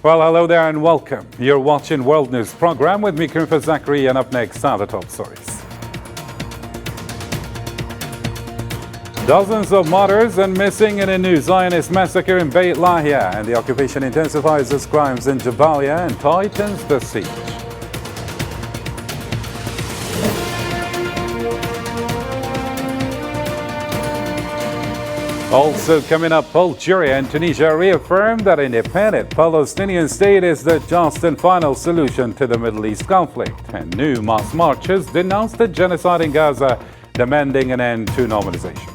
Well, hello there and welcome. You're watching World News Program with me, Kunfa Zachary, and up next are the top stories. Dozens of martyrs and missing in a new Zionist massacre in Beit Lahia, and the occupation intensifies its crimes in Jabalia and tightens the siege. Also coming up, Algeria and Tunisia reaffirmed that independent Palestinian state is the just and final solution to the Middle East conflict. And new mass marches denounced the genocide in Gaza, demanding an end to normalization.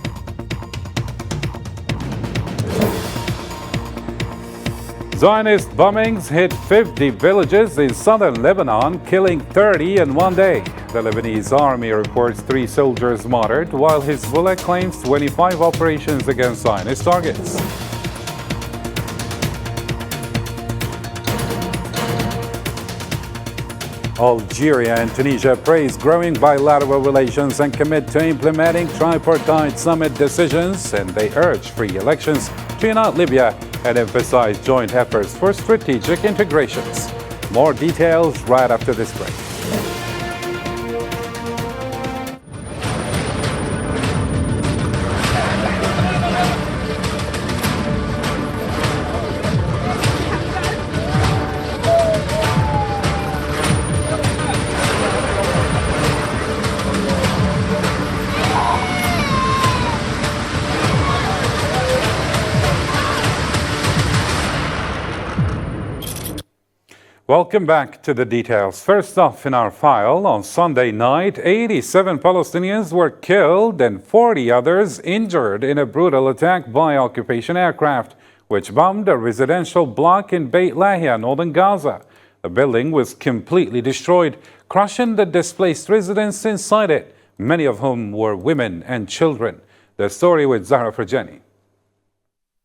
Zionist bombings hit 50 villages in southern Lebanon, killing 30 in one day. The Lebanese army reports 3 soldiers martyred, while Hezbollah claims 25 operations against Zionist targets. Algeria and Tunisia praise growing bilateral relations and commit to implementing tripartite summit decisions, and they urge free elections to unite Libya and emphasize joint efforts for strategic integrations. More details right after this break. Welcome back to the details. First off in our file, on Sunday night, 87 Palestinians were killed and 40 others injured in a brutal attack by occupation aircraft, which bombed a residential block in Beit Lahia, northern Gaza. The building was completely destroyed, crushing the displaced residents inside it, many of whom were women and children. The story with Zahra Farjani.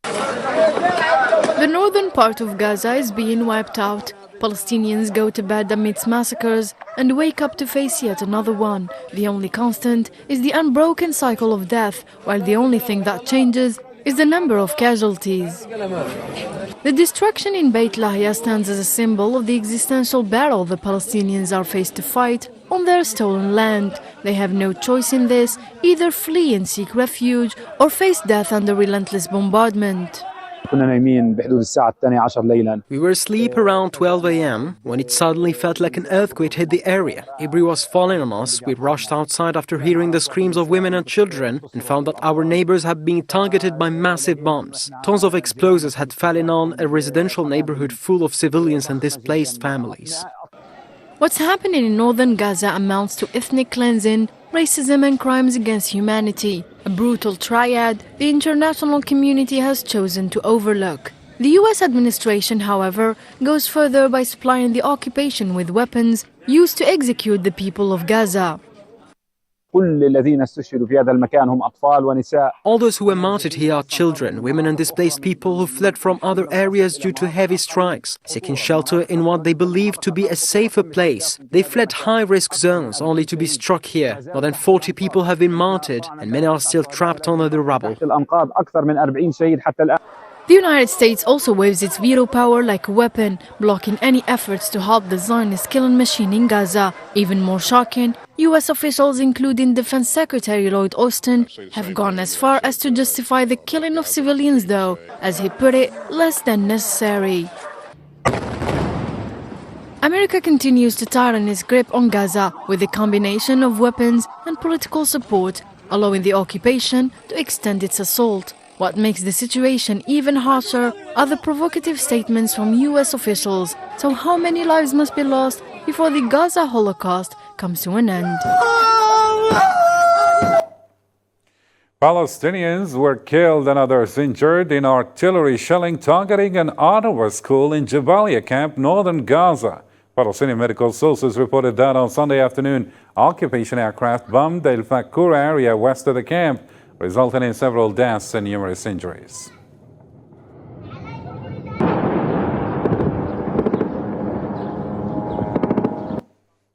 The northern part of Gaza is being wiped out. Palestinians go to bed amidst massacres and wake up to face yet another one. The only constant is the unbroken cycle of death, while the only thing that changes is the number of casualties. The destruction in Beit Lahia stands as a symbol of the existential battle the Palestinians are faced to fight on their stolen land. They have no choice in this, either flee and seek refuge or face death under relentless bombardment. We were asleep around 12 a.m. when it suddenly felt like an earthquake hit the area. Debris was falling on us. We rushed outside after hearing the screams of women and children and found that our neighbors had been targeted by massive bombs. Tons of explosives had fallen on a residential neighborhood full of civilians and displaced families. What's happening in northern Gaza amounts to ethnic cleansing, racism and crimes against humanity, a brutal triad the international community has chosen to overlook. The US administration, however, goes further by supplying the occupation with weapons used to execute the people of Gaza. All those who were martyred here are children, women and displaced people who fled from other areas due to heavy strikes, seeking shelter in what they believe to be a safer place. They fled high-risk zones only to be struck here. More than 40 people have been martyred and many are still trapped under the rubble. The United States also waves its veto power like a weapon, blocking any efforts to halt the Zionist killing machine in Gaza. Even more shocking, US officials, including Defense Secretary Lloyd Austin, have gone as far as to justify the killing of civilians, though, as he put it, less than necessary. America continues to tighten its grip on Gaza with a combination of weapons and political support, allowing the occupation to extend its assault. What makes the situation even harsher are the provocative statements from US officials. So how many lives must be lost before the Gaza Holocaust comes to an end? Palestinians were killed and others injured in artillery shelling targeting an Ottawa school in Jabalia camp, northern Gaza. Palestinian medical sources reported that on Sunday afternoon, occupation aircraft bombed the El Fakour area west of the camp, resulting in several deaths and numerous injuries.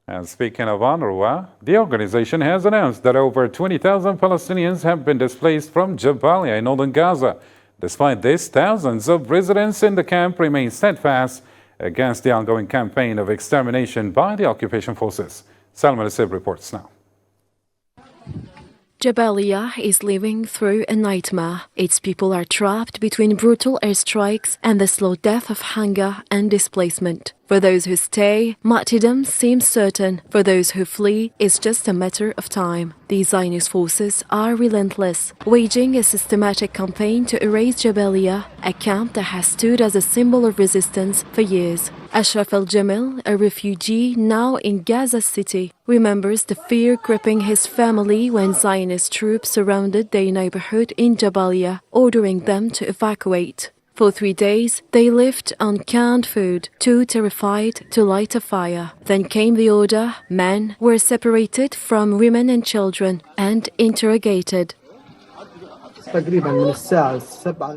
And speaking of UNRWA, the organization has announced that over 20,000 Palestinians have been displaced from Jabalia in northern Gaza. Despite this, thousands of residents in the camp remain steadfast against the ongoing campaign of extermination by the occupation forces. Salma Nasib reports now. Jabalia is living through a nightmare. Its people are trapped between brutal airstrikes and the slow death of hunger and displacement. For those who stay, martyrdom seems certain. For those who flee, it's just a matter of time. The Zionist forces are relentless, waging a systematic campaign to erase Jabalia, a camp that has stood as a symbol of resistance for years. Ashraf al-Jamil, a refugee now in Gaza City, remembers the fear gripping his family when Zionist troops surrounded their neighborhood in Jabalia, ordering them to evacuate. For 3 days, they lived on canned food, too terrified to light a fire. Then came the order: men were separated from women and children and interrogated.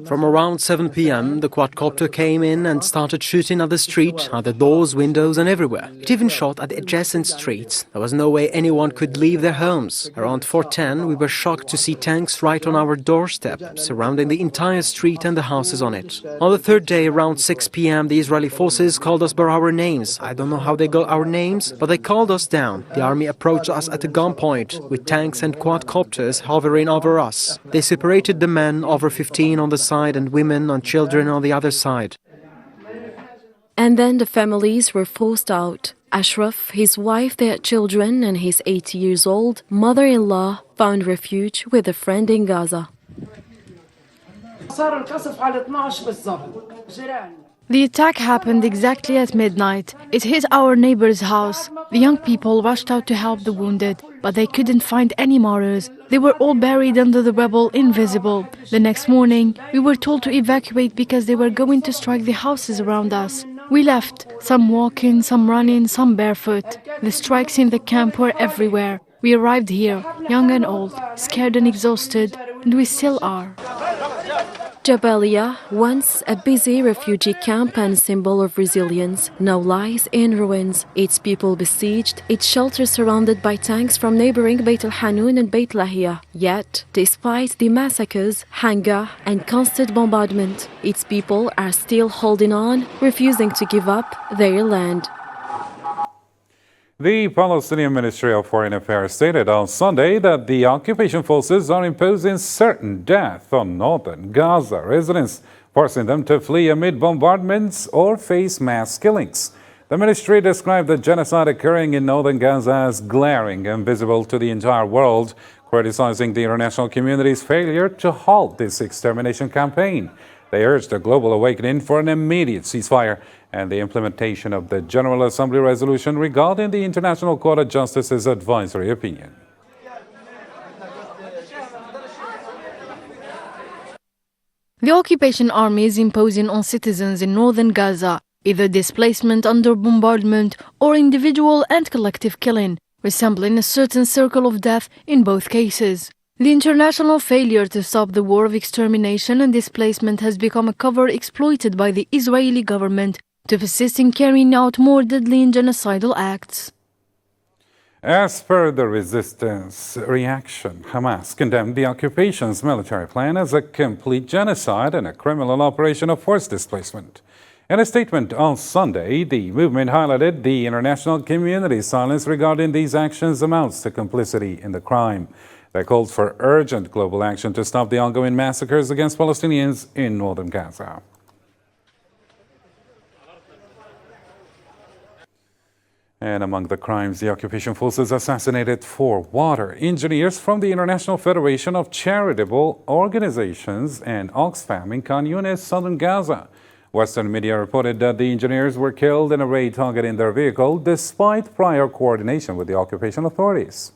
From around 7 p.m., the quadcopter came in and started shooting at the street, at the doors, windows and everywhere. It even shot at the adjacent streets. There was no way anyone could leave their homes. Around 4:10, we were shocked to see tanks right on our doorstep, surrounding the entire street and the houses on it. On the third day, around 6 p.m., the Israeli forces called us by our names. I don't know how they got our names, but they called us down. The army approached us at a gunpoint, with tanks and quadcopters hovering over us. They separated the men over 15 on the side and women and children on the other side. And then the families were forced out. Ashraf, his wife, their children, and his 80 years old mother-in-law found refuge with a friend in Gaza. The attack happened exactly at midnight. It hit our neighbor's house. The young people rushed out to help the wounded, but they couldn't find any martyrs. They were all buried under the rubble, invisible. The next morning, we were told to evacuate because they were going to strike the houses around us. We left, some walking, some running, some barefoot. The strikes in the camp were everywhere. We arrived here, young and old, scared and exhausted, and we still are. Jabalia, once a busy refugee camp and symbol of resilience, now lies in ruins. Its people besieged, its shelters surrounded by tanks from neighboring Beit al-Hanun and Beit Lahia. Yet, despite the massacres, hunger and constant bombardment, its people are still holding on, refusing to give up their land. The Palestinian Ministry of Foreign Affairs stated on Sunday that the occupation forces are imposing certain death on northern Gaza residents, forcing them to flee amid bombardments or face mass killings. The ministry described the genocide occurring in northern Gaza as glaring and visible to the entire world, criticizing the international community's failure to halt this extermination campaign. They urged a global awakening for an immediate ceasefire and the implementation of the General Assembly resolution regarding the International Court of Justice's advisory opinion. The occupation army is imposing on citizens in northern Gaza either displacement under bombardment or individual and collective killing, resembling a certain circle of death in both cases. The international failure to stop the war of extermination and displacement has become a cover exploited by the Israeli government to persist in carrying out more deadly and genocidal acts. As per the resistance reaction, Hamas condemned the occupation's military plan as a complete genocide and a criminal operation of forced displacement. In a statement on Sunday, the movement highlighted the international community's silence regarding these actions amounts to complicity in the crime. They called for urgent global action to stop the ongoing massacres against Palestinians in northern Gaza. And among the crimes, the occupation forces assassinated 4 water engineers from the International Federation of Charitable Organizations and Oxfam in Khan Yunis, southern Gaza. Western media reported that the engineers were killed in a raid targeting their vehicle despite prior coordination with the occupation authorities.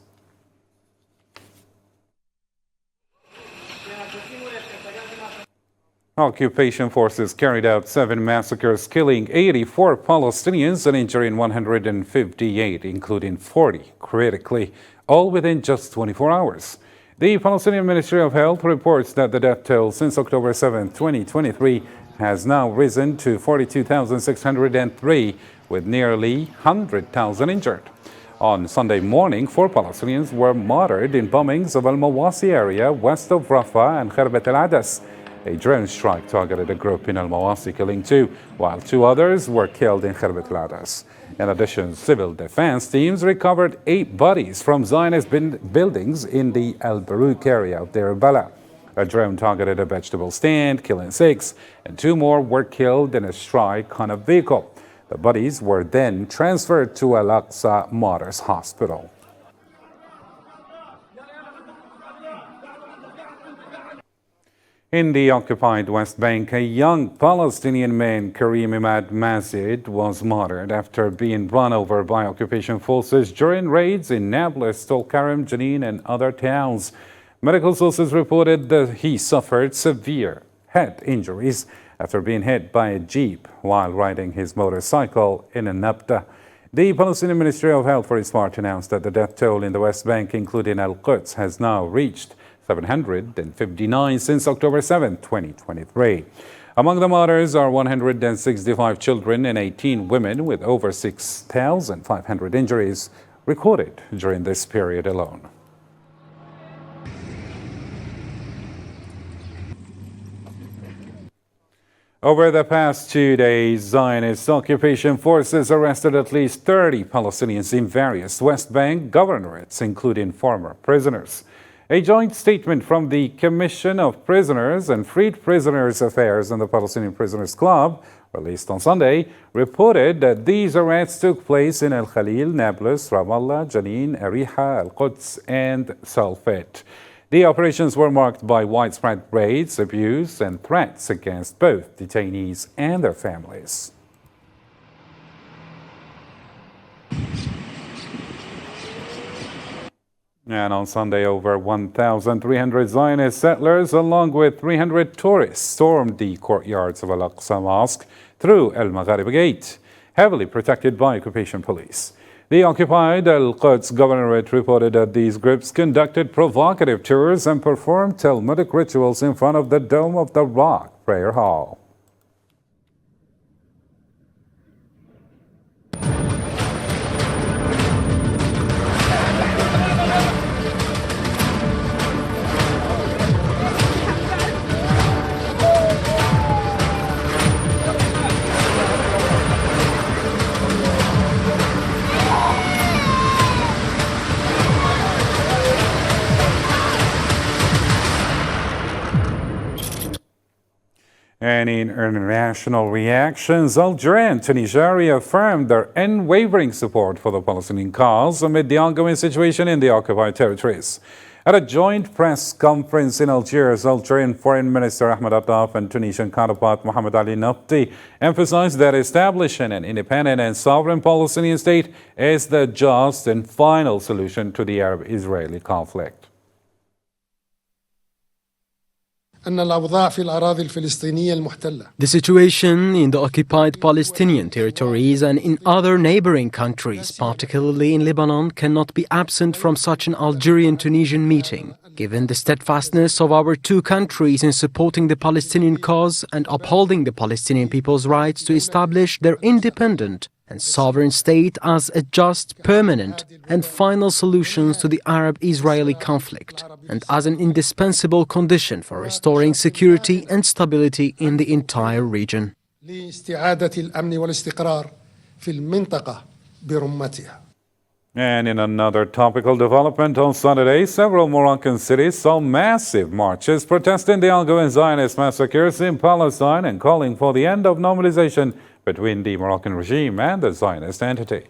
Occupation forces carried out 7 massacres, killing 84 Palestinians and injuring 158, including 40 critically, all within just 24 hours. The Palestinian Ministry of Health reports that the death toll since October 7, 2023 has now risen to 42,603, with nearly 100,000 injured. On Sunday morning, 4 Palestinians were martyred in bombings of Al-Mawasi area west of Rafah and Kharbat al-Adas. A drone strike targeted a group in Al-Mawasi, killing 2, while 2 others were killed in Kharbat al-Adas. In addition, civil defense teams recovered 8 bodies from Zionist buildings in the Al-Barouk area of Deir al-Balah. A drone targeted a vegetable stand, killing 6, and 2 more were killed in a strike on a vehicle. The bodies were then transferred to Al-Aqsa Martyrs Hospital. In the occupied West Bank, a young Palestinian man, Karim Imad Mazid, was martyred after being run over by occupation forces during raids in Nablus, Tulkarem, Jenin, and other towns. Medical sources reported that he suffered severe head injuries after being hit by a jeep while riding his motorcycle in a Nabda. The Palestinian Ministry of Health for its part announced that the death toll in the West Bank, including Al-Quds, has now reached 759 since October 7, 2023. Among the martyrs are 165 children and 18 women, with over 6,500 injuries recorded during this period alone. Over the past 2 days, Zionist occupation forces arrested at least 30 Palestinians in various West Bank governorates, including former prisoners. A joint statement from the Commission of Prisoners and Freed Prisoners Affairs and the Palestinian Prisoners Club, released on Sunday, reported that these arrests took place in Al-Khalil, Nablus, Ramallah, Jenin, Ariha, Al-Quds, and Salfet. The operations were marked by widespread raids, abuse, and threats against both detainees and their families. And on Sunday, over 1,300 Zionist settlers, along with 300 tourists, stormed the courtyards of Al-Aqsa Mosque through Al-Maghrib Gate, heavily protected by occupation police. The occupied Al-Quds governorate reported that these groups conducted provocative tours and performed Talmudic rituals in front of the Dome of the Rock prayer hall. And in international reactions, Algeria and Tunisia reaffirmed their unwavering support for the Palestinian cause amid the ongoing situation in the occupied territories. At a joint press conference in Algiers, Algerian Foreign Minister Ahmed Attaf and Tunisian counterpart Mohamed Ali Nafti emphasized that establishing an independent and sovereign Palestinian state is the just and final solution to the Arab-Israeli conflict. The situation in the occupied Palestinian territories and in other neighboring countries, particularly in Lebanon, cannot be absent from such an Algerian-Tunisian meeting. Given the steadfastness of our two countries in supporting the Palestinian cause and upholding the Palestinian people's rights to establish their independent and sovereign state as a just, permanent and final solutions to the Arab-Israeli conflict, and as an indispensable condition for restoring security and stability in the entire region. And in another topical development, on Saturday, several Moroccan cities saw massive marches protesting the ongoing Zionist massacres in Palestine and calling for the end of normalization between the Moroccan regime and the Zionist entity.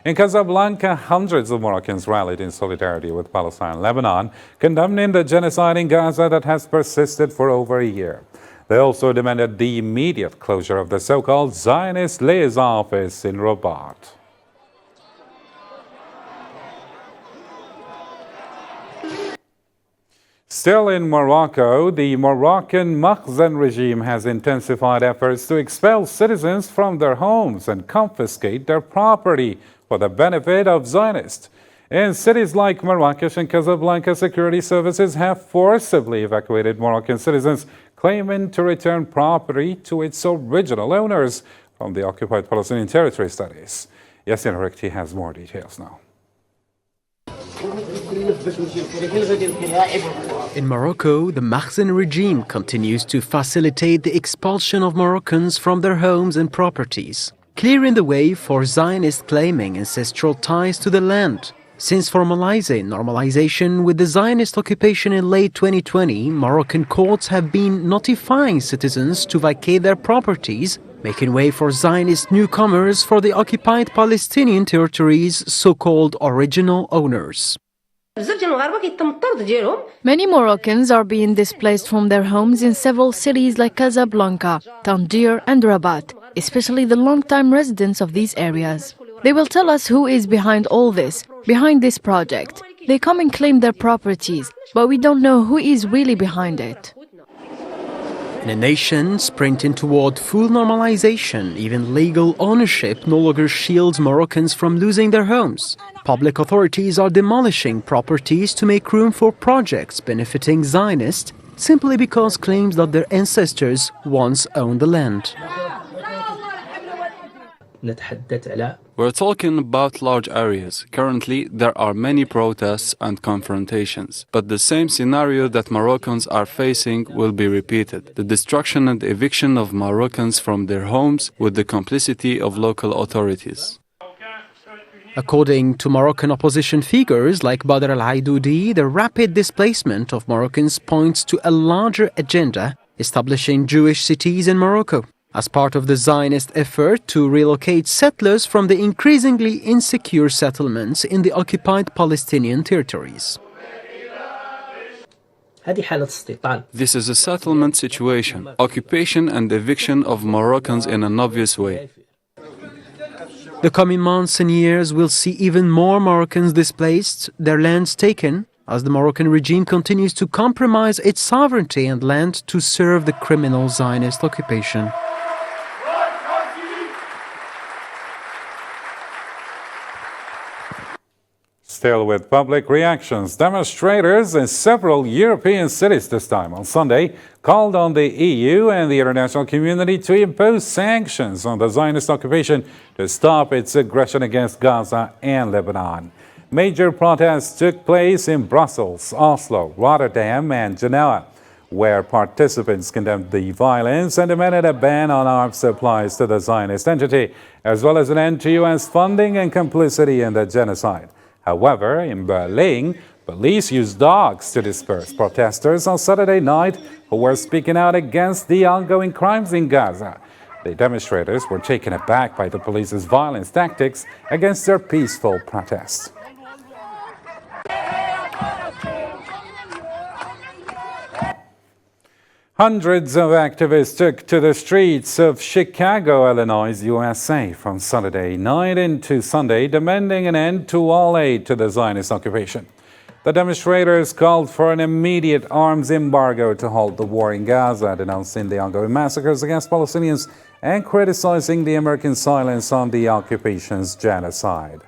In Casablanca, hundreds of Moroccans rallied in solidarity with Palestine and Lebanon, condemning the genocide in Gaza that has persisted for over a year. They also demanded the immediate closure of the so-called Zionist liaison office in Rabat. Still in Morocco, the Moroccan Makhzen regime has intensified efforts to expel citizens from their homes and confiscate their property for the benefit of Zionists. In cities like Marrakesh and Casablanca, security services have forcibly evacuated Moroccan citizens, claiming to return property to its original owners from the occupied Palestinian territory studies. Yasin Rekti has more details now. In Morocco, the Makhzen regime continues to facilitate the expulsion of Moroccans from their homes and properties, clearing the way for Zionists claiming ancestral ties to the land. Since normalization with the Zionist occupation in late 2020, Moroccan courts have been notifying citizens to vacate their properties, making way for Zionist newcomers for the occupied Palestinian territories' so-called original owners. Many Moroccans are being displaced from their homes in several cities like Casablanca, Tangier and Rabat, especially the long-time residents of these areas. They will tell us who is behind all this, behind this project. They come and claim their properties, but we don't know who is really behind it. In a nation sprinting toward full normalization, even legal ownership no longer shields Moroccans from losing their homes. Public authorities are demolishing properties to make room for projects benefiting Zionists simply because claims that their ancestors once owned the land. We're talking about large areas. Currently, there are many protests and confrontations. But the same scenario that Moroccans are facing will be repeated. The destruction and eviction of Moroccans from their homes with the complicity of local authorities. According to Moroccan opposition figures like Badr al-Aidoudi, the rapid displacement of Moroccans points to a larger agenda establishing Jewish cities in Morocco, as part of the Zionist effort to relocate settlers from the increasingly insecure settlements in the occupied Palestinian territories. This is a settlement situation, occupation and eviction of Moroccans in an obvious way. The coming months and years will see even more Moroccans displaced, their lands taken, as the Moroccan regime continues to compromise its sovereignty and land to serve the criminal Zionist occupation. Still with public reactions, demonstrators in several European cities this time on Sunday called on the EU and the international community to impose sanctions on the Zionist occupation to stop its aggression against Gaza and Lebanon. Major protests took place in Brussels, Oslo, Rotterdam and Genoa, where participants condemned the violence and demanded a ban on arms supplies to the Zionist entity, as well as an end to US funding and complicity in the genocide. However, in Berlin, police used dogs to disperse protesters on Saturday night who were speaking out against the ongoing crimes in Gaza. The demonstrators were taken aback by the police's violence tactics against their peaceful protests. Hundreds of activists took to the streets of Chicago, Illinois, USA from Saturday night into Sunday, demanding an end to all aid to the Zionist occupation. The demonstrators called for an immediate arms embargo to halt the war in Gaza, denouncing the ongoing massacres against Palestinians and criticizing the American silence on the occupation's genocide.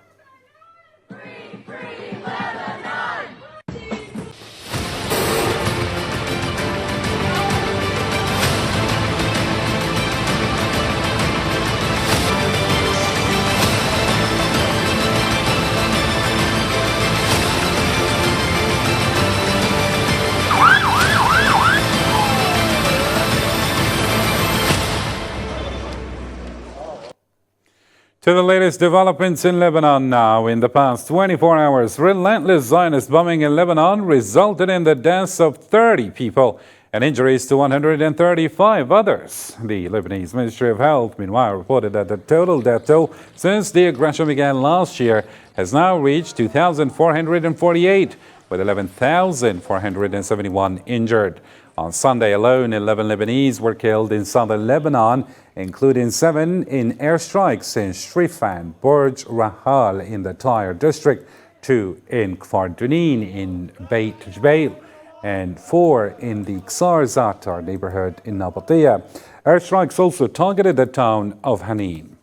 To the latest developments in Lebanon now. In the past 24 hours, relentless Zionist bombing in Lebanon resulted in the deaths of 30 people and injuries to 135 others. The Lebanese Ministry of Health, meanwhile, reported that the total death toll since the aggression began last year has now reached 2,448, with 11,471 injured. On Sunday alone, 11 Lebanese were killed in southern Lebanon, including 7 in airstrikes in Shrifan, Burj Rahal in the Tyre district, 2 in Kfar Dunin in Beit Jbeil, and 4 in the Ksar Zatar neighborhood in Nabatea. Airstrikes also targeted the town of Hanin.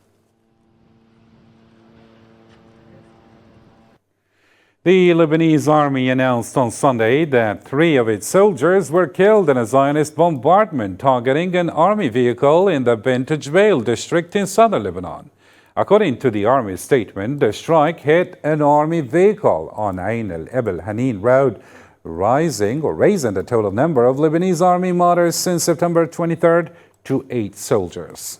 The Lebanese army announced on Sunday that 3 of its soldiers were killed in a Zionist bombardment targeting an army vehicle in the Beit Jbeil district in southern Lebanon. According to the army statement, the strike hit an army vehicle on Ain al-Ebel Hanin Road, raising the total number of Lebanese army martyrs since September 23rd to 8 soldiers.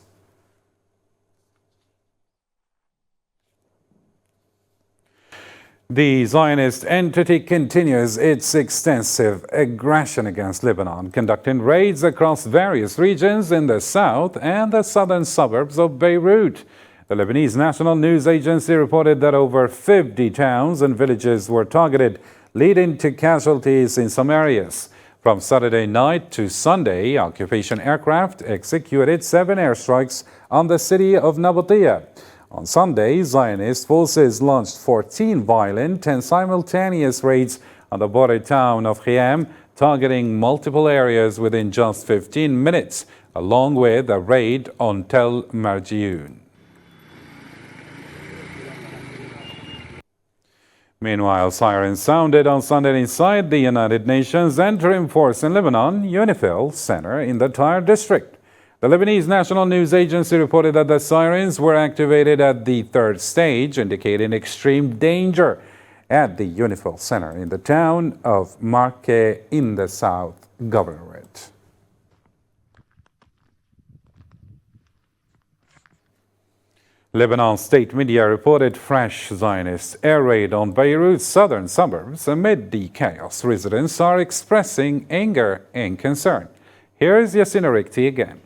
The Zionist entity continues its extensive aggression against Lebanon, conducting raids across various regions in the south and the southern suburbs of Beirut. The Lebanese National News Agency reported that over 50 towns and villages were targeted, leading to casualties in some areas. From Saturday night to Sunday, occupation aircraft executed 7 airstrikes on the city of Nabatea. On Sunday, Zionist forces launched 14 violent and simultaneous raids on the border town of Khiam, targeting multiple areas within just 15 minutes, along with a raid on Tel Marjioun. Meanwhile, sirens sounded on Sunday inside the United Nations Interim Force in Lebanon, UNIFIL Center in the Tyre district. The Lebanese National News Agency reported that the sirens were activated at the 3rd stage, indicating extreme danger at the UNIFIL Center in the town of Marke in the South Governorate. Lebanon state media reported fresh Zionist air raid on Beirut's southern suburbs. Amid the chaos, residents are expressing anger and concern. Here's Yassine Rikti again.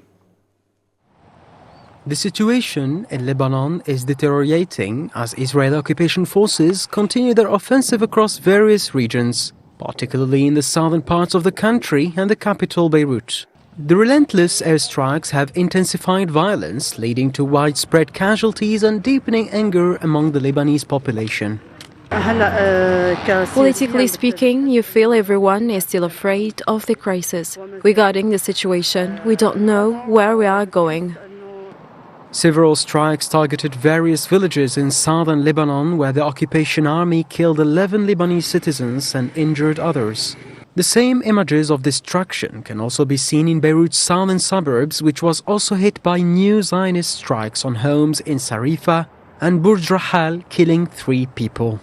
The situation in Lebanon is deteriorating as Israeli occupation forces continue their offensive across various regions, particularly in the southern parts of the country and the capital Beirut. The relentless airstrikes have intensified violence, leading to widespread casualties and deepening anger among the Lebanese population. Politically speaking, you feel everyone is still afraid of the crisis. Regarding the situation, we don't know where we are going. Several strikes targeted various villages in southern Lebanon where the occupation army killed 11 Lebanese citizens and injured others. The same images of destruction can also be seen in Beirut's southern suburbs, which was also hit by new Zionist strikes on homes in Sarifa and Burj Rahal, killing 3 people.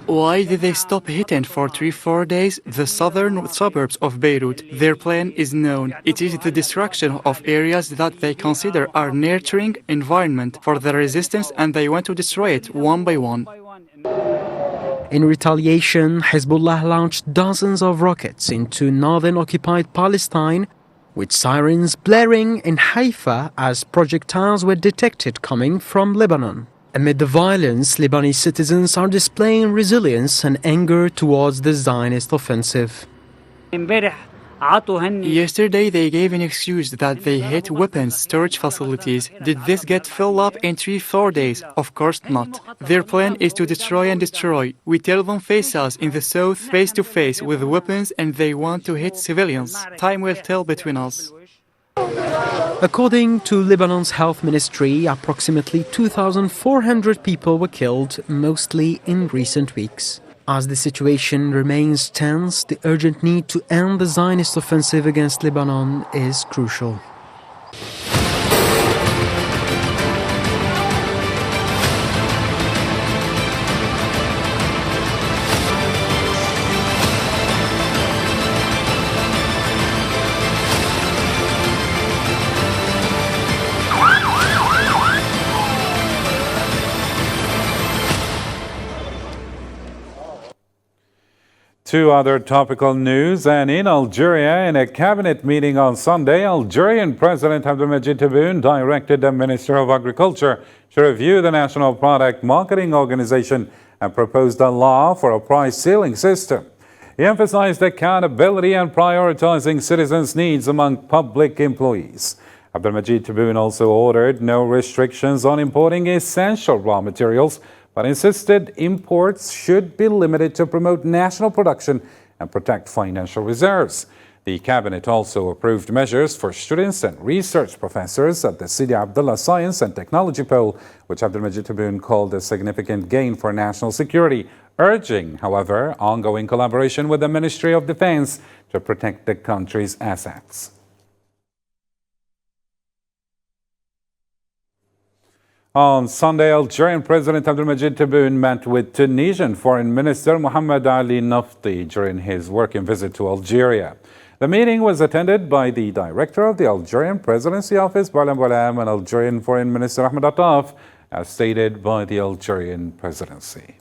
Why did they stop hitting for 3-4 days the southern suburbs of Beirut? Their plan is known. It is the destruction of areas that they consider are nurturing environment for the resistance, and they want to destroy it one by one. In retaliation, Hezbollah launched dozens of rockets into northern occupied Palestine, with sirens blaring in Haifa as projectiles were detected coming from Lebanon. Amid the violence, Lebanese citizens are displaying resilience and anger towards the Zionist offensive. Yesterday they gave an excuse that they hit weapons storage facilities. Did this get filled up in 3-4 days? Of course not. Their plan is to destroy and destroy. We tell them face us in the south face to face with weapons, and they want to hit civilians. Time will tell between us. According to Lebanon's health ministry, approximately 2,400 people were killed, mostly in recent weeks. As the situation remains tense, the urgent need to end the Zionist offensive against Lebanon is crucial. To other topical news, and in Algeria, in a cabinet meeting on Sunday, Algerian President Abdelmadjid Tebboune directed the Minister of Agriculture to review the National Product Marketing Organization and proposed a law for a price ceiling system. He emphasized accountability and prioritizing citizens' needs among public employees. Abdelmadjid Tebboune also ordered no restrictions on importing essential raw materials, but insisted imports should be limited to promote national production and protect financial reserves. The cabinet also approved measures for students and research professors at the Sidi Abdullah Science and Technology Pole, which Abdelmadjid Tebboune called a significant gain for national security, urging, however, ongoing collaboration with the Ministry of Defense to protect the country's assets. On Sunday, Algerian President Abdelmajid Tebboune met with Tunisian Foreign Minister Mohamed Ali Nafti during his working visit to Algeria. The meeting was attended by the director of the Algerian Presidency Office, Barlam Balam, and Algerian Foreign Minister Ahmed Attaf, as stated by the Algerian Presidency.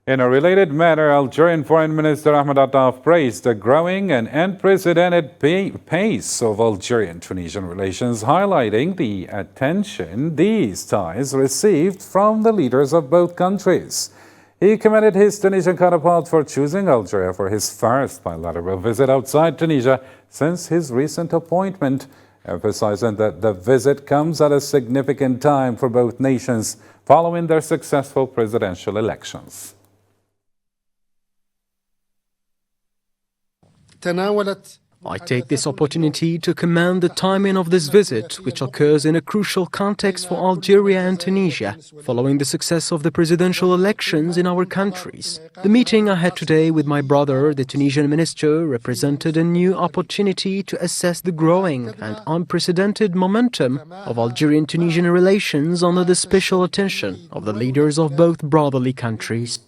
In a related matter, Algerian Foreign Minister Ahmed Attaf praised the growing and unprecedented pace of Algerian-Tunisian relations, highlighting the attention these ties received from the leaders of both countries. He commended his Tunisian counterpart for choosing Algeria for his first bilateral visit outside Tunisia since his recent appointment, emphasizing that the visit comes at a significant time for both nations following their successful presidential elections. I take this opportunity to commend the timing of this visit, which occurs in a crucial context for Algeria and Tunisia, following the success of the presidential elections in our countries. The meeting I had today with my brother, the Tunisian minister, represented a new opportunity to assess the growing and unprecedented momentum of Algerian-Tunisian relations under the special attention of the leaders of both brotherly countries.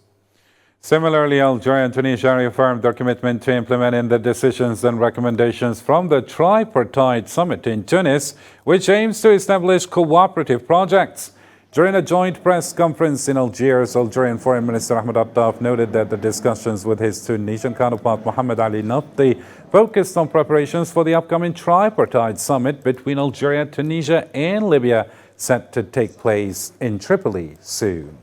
Similarly, Algeria and Tunisia reaffirmed their commitment to implementing the decisions and recommendations from the tripartite summit in Tunis, which aims to establish cooperative projects. During a joint press conference in Algiers, Algerian Foreign Minister Ahmed Attaf noted that the discussions with his Tunisian counterpart Mohamed Ali Nafti focused on preparations for the upcoming tripartite summit between Algeria, Tunisia, and Libya, set to take place in Tripoli soon.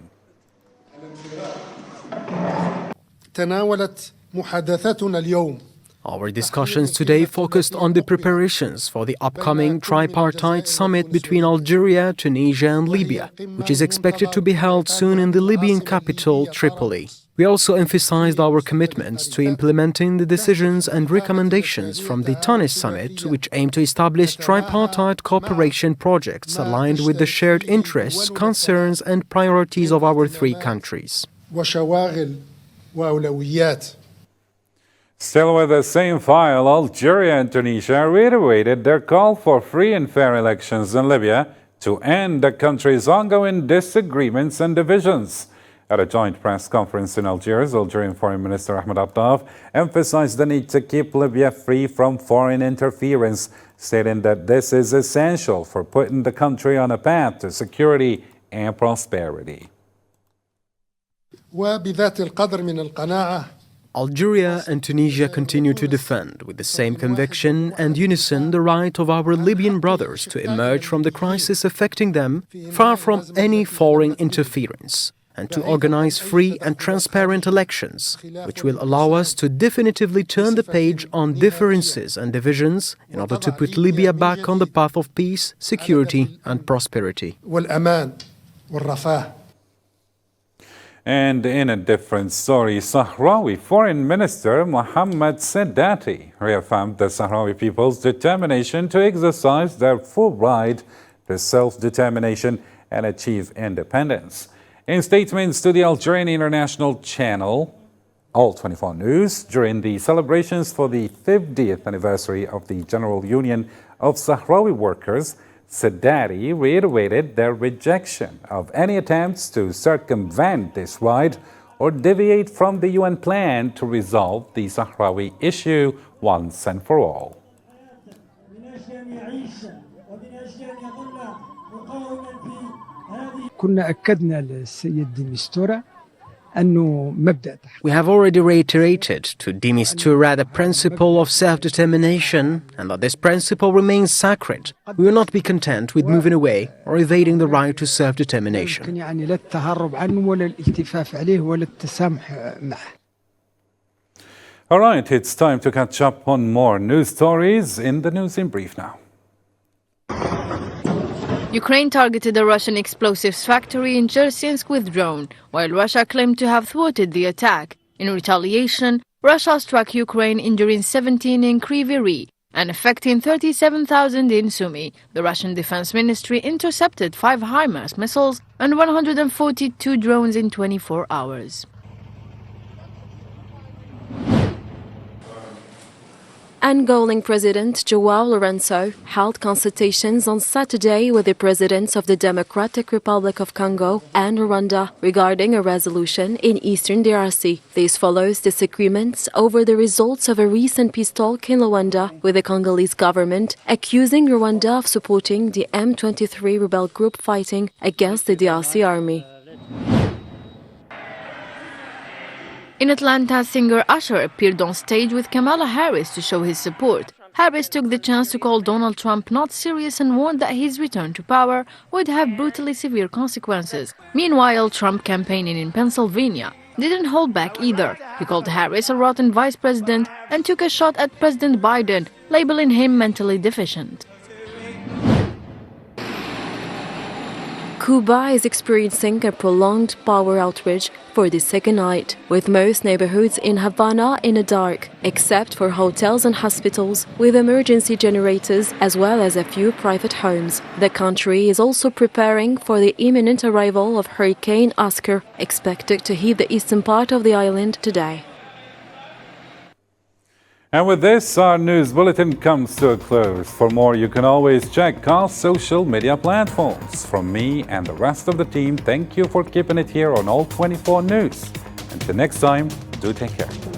Our discussions today focused on the preparations for the upcoming tripartite summit between Algeria, Tunisia, and Libya, which is expected to be held soon in the Libyan capital, Tripoli. We also emphasized our commitments to implementing the decisions and recommendations from the Tunis summit, which aim to establish tripartite cooperation projects aligned with the shared interests, concerns, and priorities of our three countries. Still with the same file, Algeria and Tunisia reiterated their call for free and fair elections in Libya to end the country's ongoing disagreements and divisions. At a joint press conference in Algiers, Algerian Foreign Minister Ahmed Attaf emphasized the need to keep Libya free from foreign interference, stating that this is essential for putting the country on a path to security and prosperity. Algeria and Tunisia continue to defend with the same conviction and unison the right of our Libyan brothers to emerge from the crisis affecting them, far from any foreign interference, and to organize free and transparent elections, which will allow us to definitively turn the page on differences and divisions in order to put Libya back on the path of peace, security, and prosperity. And in a different story, Sahrawi Foreign Minister Mohammed Sedati reaffirmed the Sahrawi people's determination to exercise their full right to self-determination and achieve independence. In statements to the Algerian International Channel, All 24 News, during the celebrations for the 50th anniversary of the General Union of Sahrawi Workers, Sedati reiterated their rejection of any attempts to circumvent this right or deviate from the UN plan to resolve the Sahrawi issue once and for all. We have already reiterated to de Mistura the principle of self-determination and that this principle remains sacred. We will not be content with moving away or evading the right to self-determination. All right, it's time to catch up on more news stories in the News in Brief now. Ukraine targeted a Russian explosives factory in Chersinsk with drone, while Russia claimed to have thwarted the attack. In retaliation, Russia struck Ukraine, injuring 17 in Kryvyi Rih and affecting 37,000 in Sumy. The Russian Defense Ministry intercepted 5 HIMARS missiles and 142 drones in 24 hours. Angolan President João Lourenço held consultations on Saturday with the presidents of the Democratic Republic of Congo and Rwanda regarding a resolution in eastern DRC. This follows disagreements over the results of a recent peace talk in Luanda with the Congolese government, accusing Rwanda of supporting the M23 rebel group fighting against the DRC army. In Atlanta, singer Usher appeared on stage with Kamala Harris to show his support. Harris took the chance to call Donald Trump not serious and warned that his return to power would have brutally severe consequences. Meanwhile, Trump campaigning in Pennsylvania didn't hold back either. He called Harris a rotten vice president and took a shot at President Biden, labeling him mentally deficient. Cuba is experiencing a prolonged power outage for the second night, with most neighborhoods in Havana in the dark, except for hotels and hospitals with emergency generators as well as a few private homes. The country is also preparing for the imminent arrival of Hurricane Oscar, expected to hit the eastern part of the island today. And with this, our news bulletin comes to a close. For more, you can always check our social media platforms. From me and the rest of the team, thank you for keeping it here on All 24 News. Until next time, do take care.